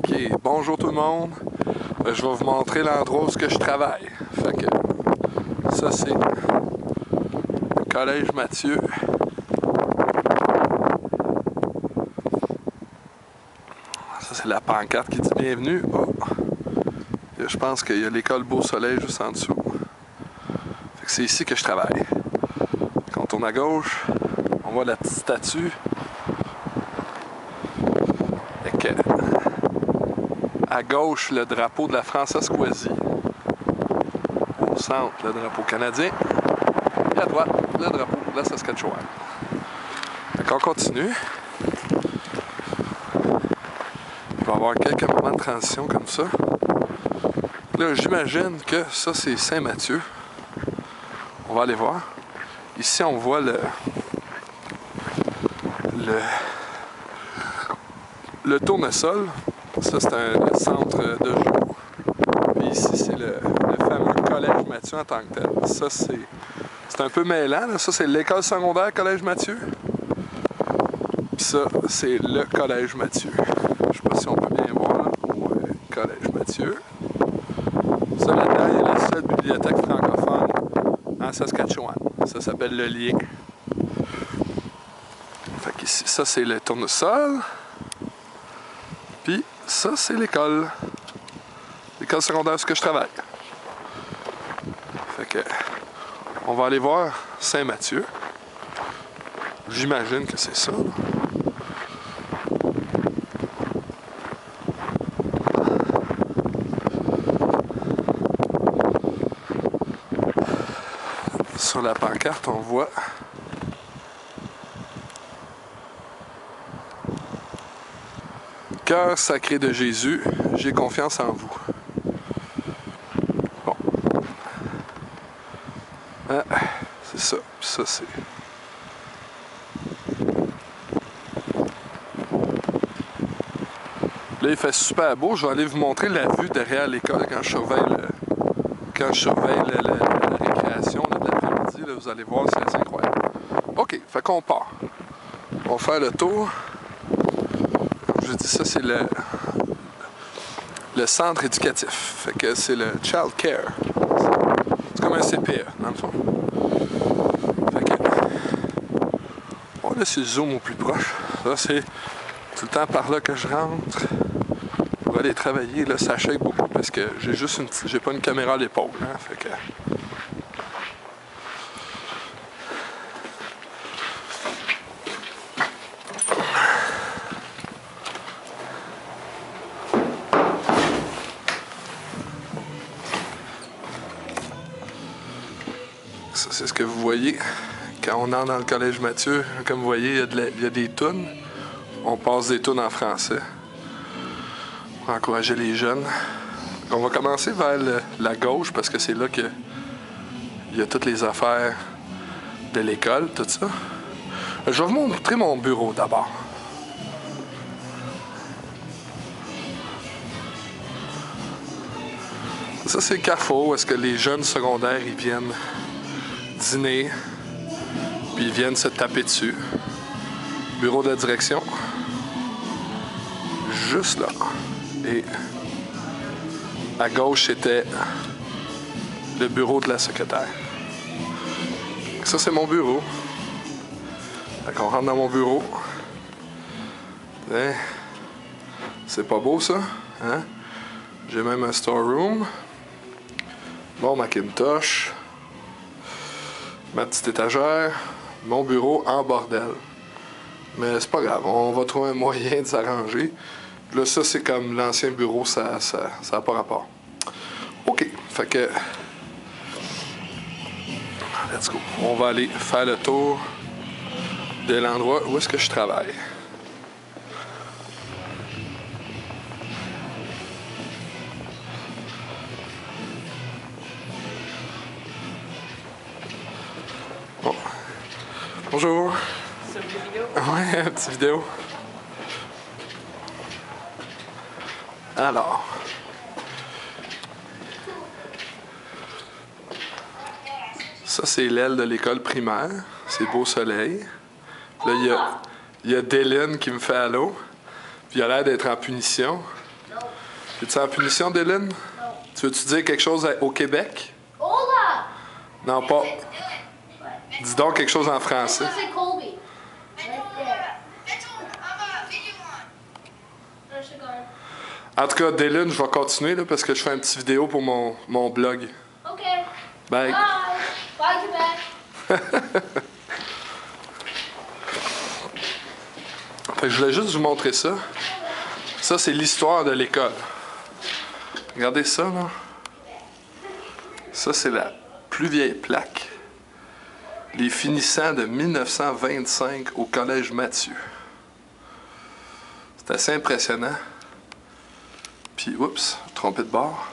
Ok, bonjour tout le monde. Je vais vous montrer l'endroit où je travaille. Fait que ça c'est le collège Mathieu. Ça c'est la pancarte qui dit bienvenue. Oh. Je pense qu'il y a l'école Beau Soleil juste en dessous. Fait que c'est ici que je travaille. Quand on tourne à gauche, on voit la petite statue. Fait que à gauche, le drapeau de la Françoise-Coisy. Au centre, le drapeau canadien. Et à droite, le drapeau de la Saskatchewan. Fait qu'on continue. Il va y avoir quelques moments de transition comme ça. Là, j'imagine que ça, c'est Saint-Mathieu. On va aller voir. Ici, on voit le tournesol. Ça, c'est le centre de jour. Puis ici, c'est le fameux collège Mathieu en tant que tel. Ça, c'est un peu mêlant. Là. Ça, c'est l'école secondaire collège Mathieu. Puis ça, c'est le collège Mathieu. Je sais pas si on peut bien voir. Là. Ouais, collège Mathieu. Ça, là-dedans, il y a la seule bibliothèque francophone en Saskatchewan. Ça s'appelle Le Lien. Fait qu'ici, ça, c'est le tournesol. Puis ça, c'est l'école. L'école secondaire où je travaille. Fait que on va aller voir Saint-Mathieu. J'imagine que c'est ça. Sur la pancarte, on voit Cœur sacré de Jésus, j'ai confiance en vous. Bon. Ah, c'est ça. Puis ça, c'est... Là, il fait super beau. Je vais aller vous montrer la vue derrière l'école quand je surveille la récréation là, de l'après-midi. Là, vous allez voir, c'est assez incroyable. OK, fait qu'on part. On va faire le tour. Comme je dis, ça, c'est le centre éducatif. Fait que c'est le Child Care. C'est comme un CPE, dans le fond. Fait que... On va laisser le zoom au plus proche. Là, c'est tout le temps par là que je rentre. Pour aller travailler, là, ça shake beaucoup parce que j'ai pas une caméra à l'épaule. Hein, fait que... Ça, c'est ce que vous voyez. Quand on entre dans le collège Mathieu, comme vous voyez, il y a des tunes. On passe des tunes en français pour encourager les jeunes. On va commencer vers la gauche parce que c'est là qu'il y a toutes les affaires de l'école, tout ça. Je vais vous montrer mon bureau d'abord. Ça, c'est le carrefour où est-ce que les jeunes secondaires ils viennent dîner, puis ils viennent se taper dessus. Bureau de la direction. Juste là. Et à gauche, c'était le bureau de la secrétaire. Ça, c'est mon bureau. Fait qu'on rentre dans mon bureau. Hein? C'est pas beau, ça? Hein? J'ai même un storeroom. Mon Macintosh. Ma petite étagère. Mon bureau en bordel. Mais c'est pas grave, on va trouver un moyen de s'arranger. Là, ça, c'est comme l'ancien bureau, ça n'a pas rapport. OK, fait que... Let's go. On va aller faire le tour de l'endroit où est-ce que je travaille. Bon. Bonjour. C'est une vidéo? Ouais, une petite vidéo. Alors. Ça, c'est l'aile de l'école primaire. C'est Beau Soleil. Là, il y a Dylan qui me fait allô. Puis il a l'air d'être en punition. Es-tu en punition, Dylan? Non. Tu veux-tu dire quelque chose au Québec? Hola! Non, pas. Dis donc quelque chose en français. Ça, c'est Colby. Right there. Non, je sais quand même. En tout cas, Dylan, je vais continuer là, parce que je fais une petite vidéo pour mon blog. OK. Bye. Bye. Bye, Québec. Fait que je voulais juste vous montrer ça. Ça, c'est l'histoire de l'école. Regardez ça, là. Ça, c'est la plus vieille plaque. Les finissants de 1925 au Collège Mathieu. C'est assez impressionnant. Puis, oups, trompé de bord.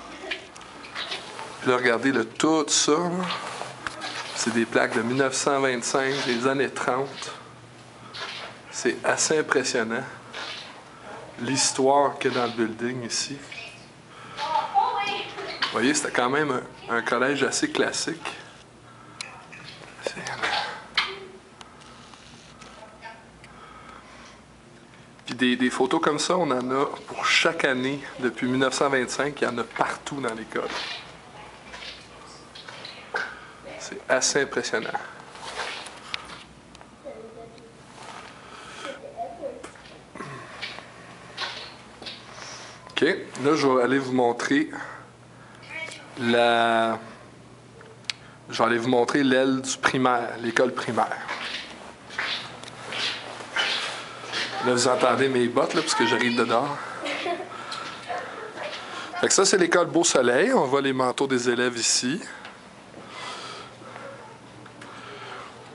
Puis là, regardez, là, tout ça, là, c'est des plaques de 1925, des années 30. C'est assez impressionnant. L'histoire qu'il y a dans le building ici. Vous voyez, c'était quand même un collège assez classique. Puis des photos comme ça, on en a pour chaque année depuis 1925. Il y en a partout dans l'école. C'est assez impressionnant. OK, là, je vais aller vous montrer je vais aller vous montrer l'aile du primaire, l'école primaire. Là, vous entendez mes bottes, là, parce que j'arrive de dehors. Fait que ça, c'est l'école Beau Soleil. On voit les manteaux des élèves ici.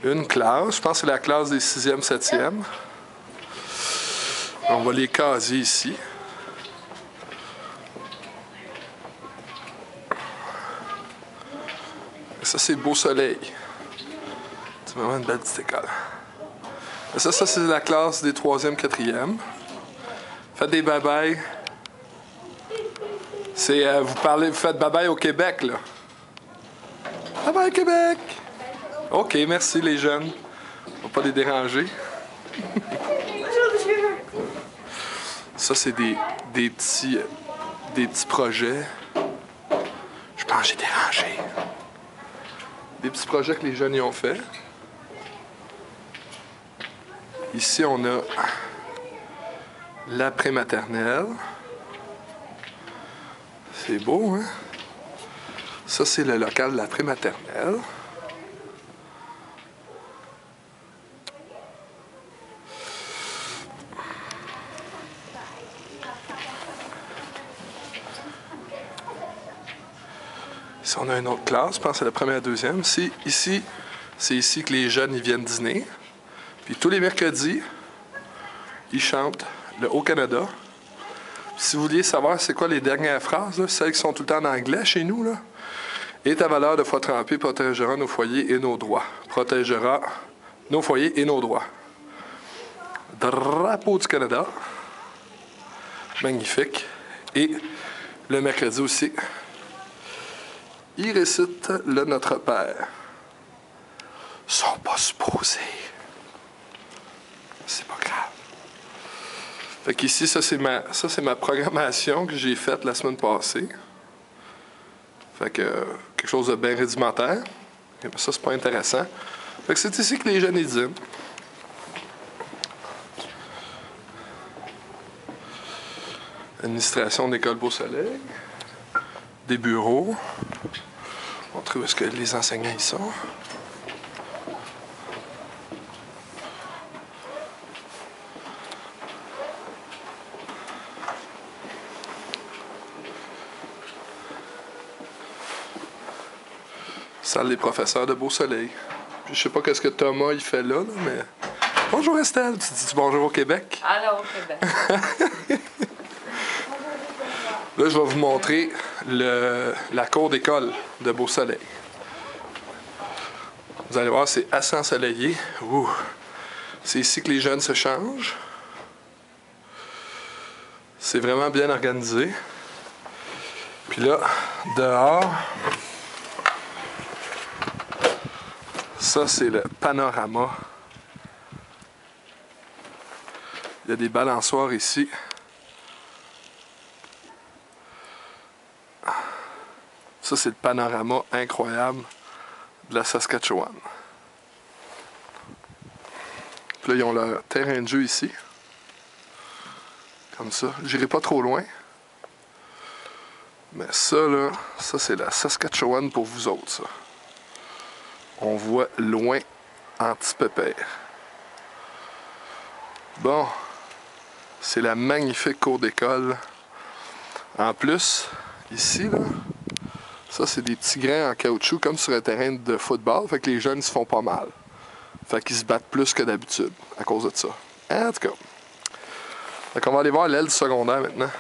Une classe. Je pense que c'est la classe des 6e, 7e. On voit les casiers ici. Ça, c'est Beau Soleil. C'est vraiment une belle petite école. Et ça, c'est la classe des 3e, 4e. Faites des bye-bye. C'est, vous faites bye-bye au Québec, là. Bye-bye, Québec! OK, merci, les jeunes. On va pas les déranger. Ça, c'est des petits projets. Je pense que j'ai dérangé. Des petits projets que les jeunes y ont fait. Ici, on a la prématernelle. C'est beau, hein? Ça, c'est le local de la prématernelle. Ici, on a une autre classe, je pense que c'est la première et la deuxième. Ici, c'est ici que les jeunes ils viennent dîner. Puis tous les mercredis, ils chantent le Haut-Canada. Si vous vouliez savoir c'est quoi les dernières phrases, là, celles qui sont tout le temps en anglais chez nous, là. Et ta valeur de foi trempée protégera nos foyers et nos droits. Protégera nos foyers et nos droits. Drapeau du Canada. Magnifique. Et le mercredi aussi, il récite le Notre Père. Ils sont pas supposés. C'est pas grave. Fait qu'ici, ça c'est ma programmation que j'ai faite la semaine passée. Fait que quelque chose de bien rudimentaire. Et ça, c'est pas intéressant. Fait que c'est ici que les jeunes y dînent. Administration de l'école Beau Soleil. Des bureaux. On trouve où est-ce que les enseignants y sont. Salle des professeurs de Beau Soleil. Puis, je sais pas qu'est-ce que Thomas il fait là, mais... Bonjour Estelle, tu dis bonjour au Québec? Alors au Québec. Là, je vais vous montrer la cour d'école de Beau Soleil. Vous allez voir, c'est assez ensoleillé. Ouh. C'est ici que les jeunes se changent. C'est vraiment bien organisé. Puis là, dehors, ça, c'est le panorama. Il y a des balançoires ici. Ça, c'est le panorama incroyable de la Saskatchewan. Puis là, ils ont leur terrain de jeu ici. Comme ça. J'irai pas trop loin. Mais ça, là, ça, c'est la Saskatchewan pour vous autres, ça. On voit loin en petit pépère. Bon. C'est la magnifique cour d'école. En plus, ici, là, ça, c'est des petits grains en caoutchouc, comme sur un terrain de football. Fait que les jeunes se font pas mal. Fait qu'ils se battent plus que d'habitude à cause de ça. En tout cas. Fait qu'on va aller voir l'aile du secondaire maintenant.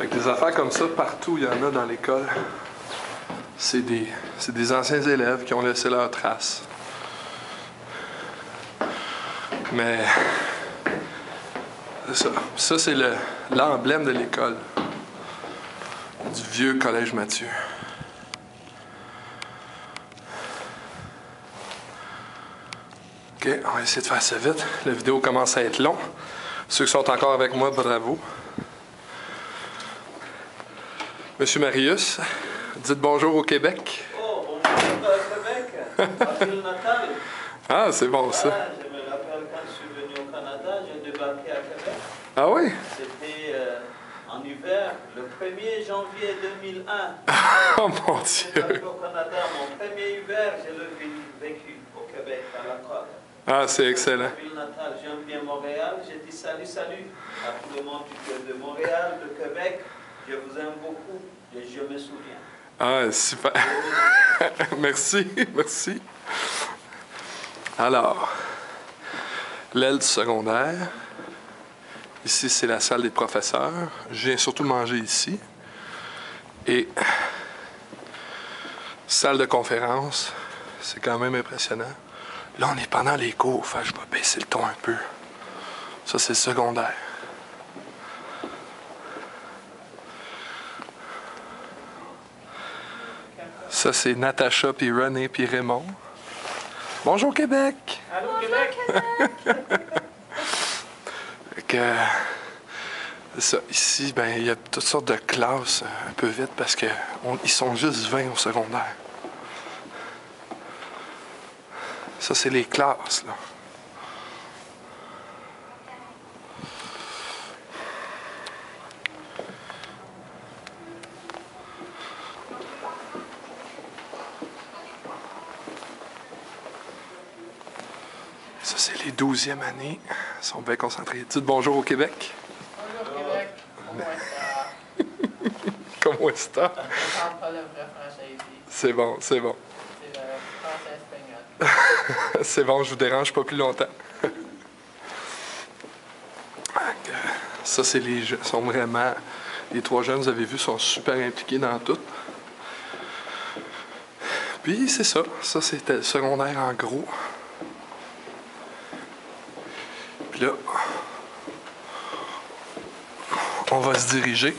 Des affaires comme ça, partout, il y en a dans l'école. C'est des anciens élèves qui ont laissé leurs traces. Mais c'est ça. Ça, c'est l'emblème de l'école. Du vieux collège Mathieu. OK, on va essayer de faire ça vite. La vidéo commence à être longue. Ceux qui sont encore avec moi, bravo. Monsieur Marius, dites bonjour au Québec. Oh, bonjour au Québec, ma ville natale. Ah, c'est bon ça. Ah, je me rappelle quand je suis venu au Canada, j'ai débarqué à Québec. Ah oui? C'était en hiver, le 1er janvier 2001. Oh mon Dieu! Au Canada, mon premier hiver, je l'ai vécu au Québec, à la côte. Ah, c'est excellent. Ma ville natale, j'aime bien Montréal. J'ai dit salut à tout le monde de Montréal, de Québec. Je vous aime beaucoup et je me souviens. Ah, super. Merci, merci. Alors, l'aile du secondaire. Ici, c'est la salle des professeurs. Je viens surtout manger ici. Et salle de conférence. C'est quand même impressionnant. Là, on est pendant les cours. Enfin, je vais baisser le ton un peu. Ça, c'est le secondaire. Ça, c'est Natacha, puis René, puis Raymond. Bonjour Québec! Allô Québec! Ça, ici, ben, il y a toutes sortes de classes un peu vite parce qu'ils sont juste 20 au secondaire. Ça, c'est les classes, là. Ça, c'est les 12e années. Ils sont bien concentrés. Dites bonjour au Québec. Bonjour Québec, Comment est-ce que on parle pas le vrai français ici. C'est bon, c'est bon. C'est le français espagnol. C'est bon, je vous dérange pas plus longtemps. Ça, c'est les jeunes. Sont vraiment... Les trois jeunes, vous avez vu, sont super impliqués dans tout. Puis, c'est ça. Ça, c'était le secondaire en gros. Puis là, on va se diriger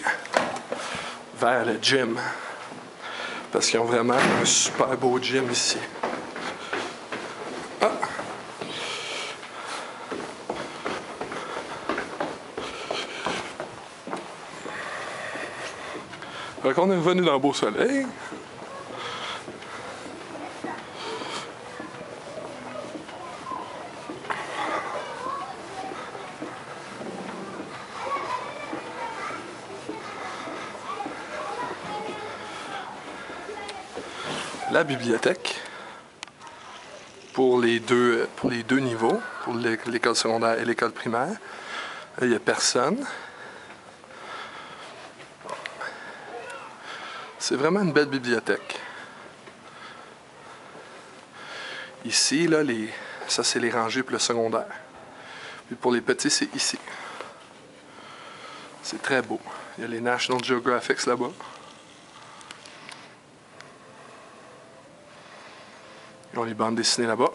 vers le gym. Parce qu'ils ont vraiment un super beau gym ici. Ah! Fait qu'on est revenu dans le beau soleil. La bibliothèque pour les deux niveaux, pour l'école secondaire et l'école primaire. Il n'y a personne. C'est vraiment une belle bibliothèque. Ici, là, ça c'est les rangées pour le secondaire. Puis pour les petits, c'est ici. C'est très beau. Il y a les National Geographic là-bas. Ils ont les bandes dessinées là-bas.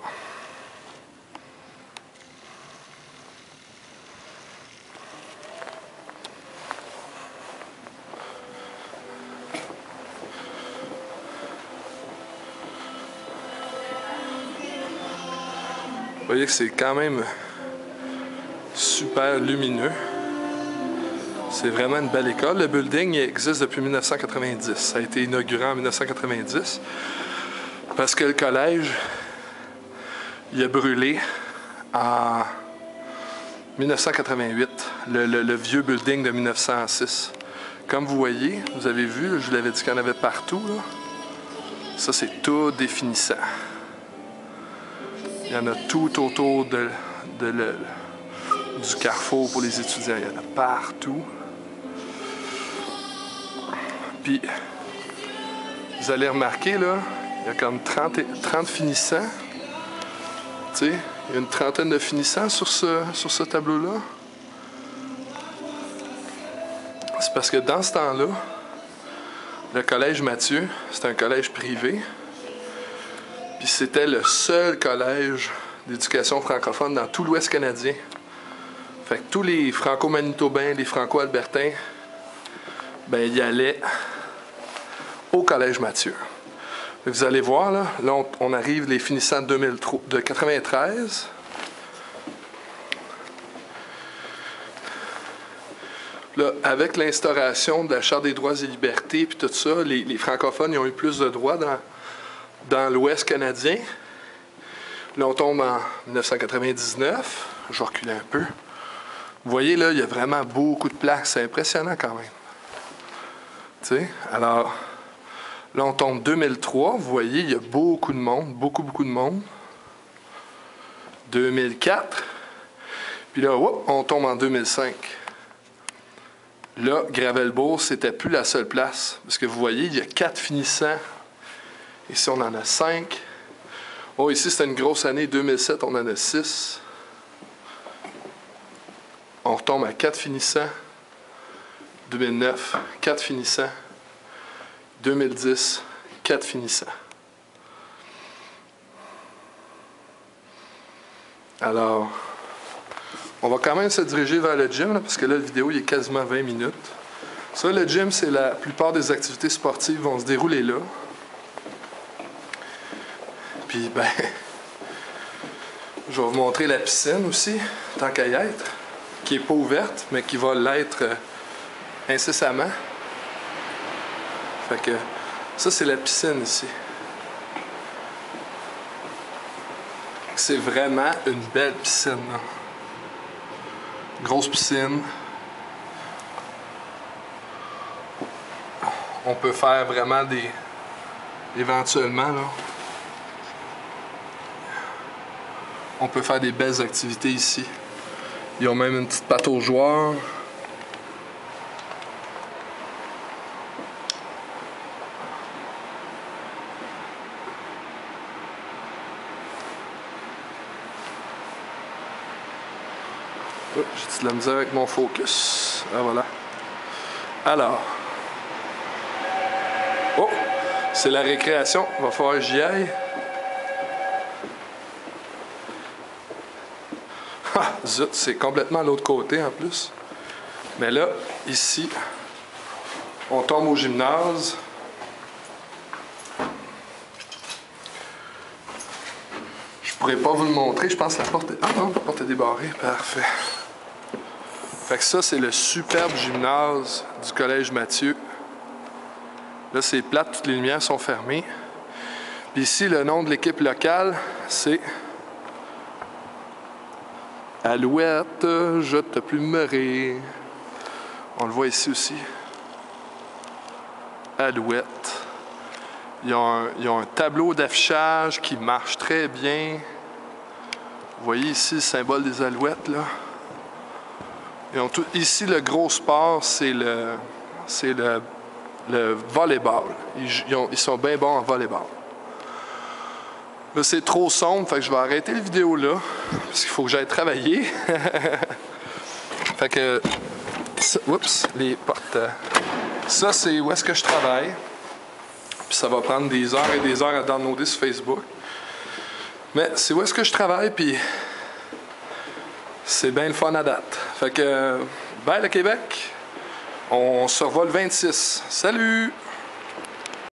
Vous voyez que c'est quand même super lumineux. C'est vraiment une belle école. Le building il existe depuis 1990. Ça a été inauguré en 1990 parce que le collège il a brûlé en 1988, le vieux building de 1906. Comme vous voyez, vous avez vu, je vous l'avais dit qu'il y en avait partout. Là. Ça, c'est tout définissant. Il y en a tout autour du carrefour pour les étudiants. Il y en a partout. Puis, vous allez remarquer, là, il y a comme 30 finissants. Tu sais, il y a une trentaine de finissants sur ce tableau-là. C'est parce que dans ce temps-là, le collège Mathieu, c'est un collège privé. Puis c'était le seul collège d'éducation francophone dans tout l'Ouest canadien. Fait que tous les franco-manitobains, les franco-albertains, ben ils allaient au collège Mathieu. Vous allez voir, là on arrive les finissants de 93. Là, avec l'instauration de la Charte des droits et libertés puis tout ça, les francophones ils ont eu plus de droits dans l'Ouest canadien. Là, on tombe en 1999. Je vais reculer un peu. Vous voyez, là, il y a vraiment beaucoup de places. C'est impressionnant quand même. Tu sais, alors, là, on tombe 2003. Vous voyez, il y a beaucoup de monde. Beaucoup de monde. 2004. Puis là, on tombe en 2005. Là, Gravelbourg, c'était plus la seule place. Parce que vous voyez, il y a 4 finissants. Ici, on en a 5. Oh, ici, c'était une grosse année. 2007, on en a 6. On retombe à 4 finissants. 2009, 4 finissants. 2010, 4 finissants. Alors, on va quand même se diriger vers le gym, là, parce que là, la vidéo, il est quasiment 20 minutes. Ça, le gym, c'est la plupart des activités sportives vont se dérouler là. Puis, ben, je vais vous montrer la piscine aussi, tant qu'à y être, qui n'est pas ouverte, mais qui va l'être incessamment. Fait que, ça, c'est la piscine ici. C'est vraiment une belle piscine, là. Grosse piscine. On peut faire vraiment éventuellement, là, on peut faire des belles activités ici. Ils ont même une petite patte aux joueurs. Oh, j'ai de la misère avec mon focus. Ah, voilà. Alors. Oh! C'est la récréation. Il va falloir que j'y aille. Ah! Zut, c'est complètement à l'autre côté en plus. Mais là, ici, on tombe au gymnase. Je pourrais pas vous le montrer. Je pense que la porte est... Ah non, la porte est débarrée. Parfait. Fait que ça, c'est le superbe gymnase du Collège Mathieu. Là, c'est plate, toutes les lumières sont fermées. Puis ici, le nom de l'équipe locale, c'est Alouette, je te plumerai. On le voit ici aussi. Alouette. Ils ont un tableau d'affichage qui marche très bien. Vous voyez ici le symbole des alouettes, là. Ils ont tout... Ici, le gros sport, c'est le le volleyball. Ils sont bien bons en volleyball. Là, c'est trop sombre, fait que je vais arrêter la vidéo là, parce qu'il faut que j'aille travailler. Fait que, oups, les portes. Ça, c'est où est-ce que je travaille. Puis ça va prendre des heures et des heures à downloader sur Facebook. Mais c'est où est-ce que je travaille, puis c'est bien le fun à date. Fait que, bye le Québec! On se revoit le 26. Salut!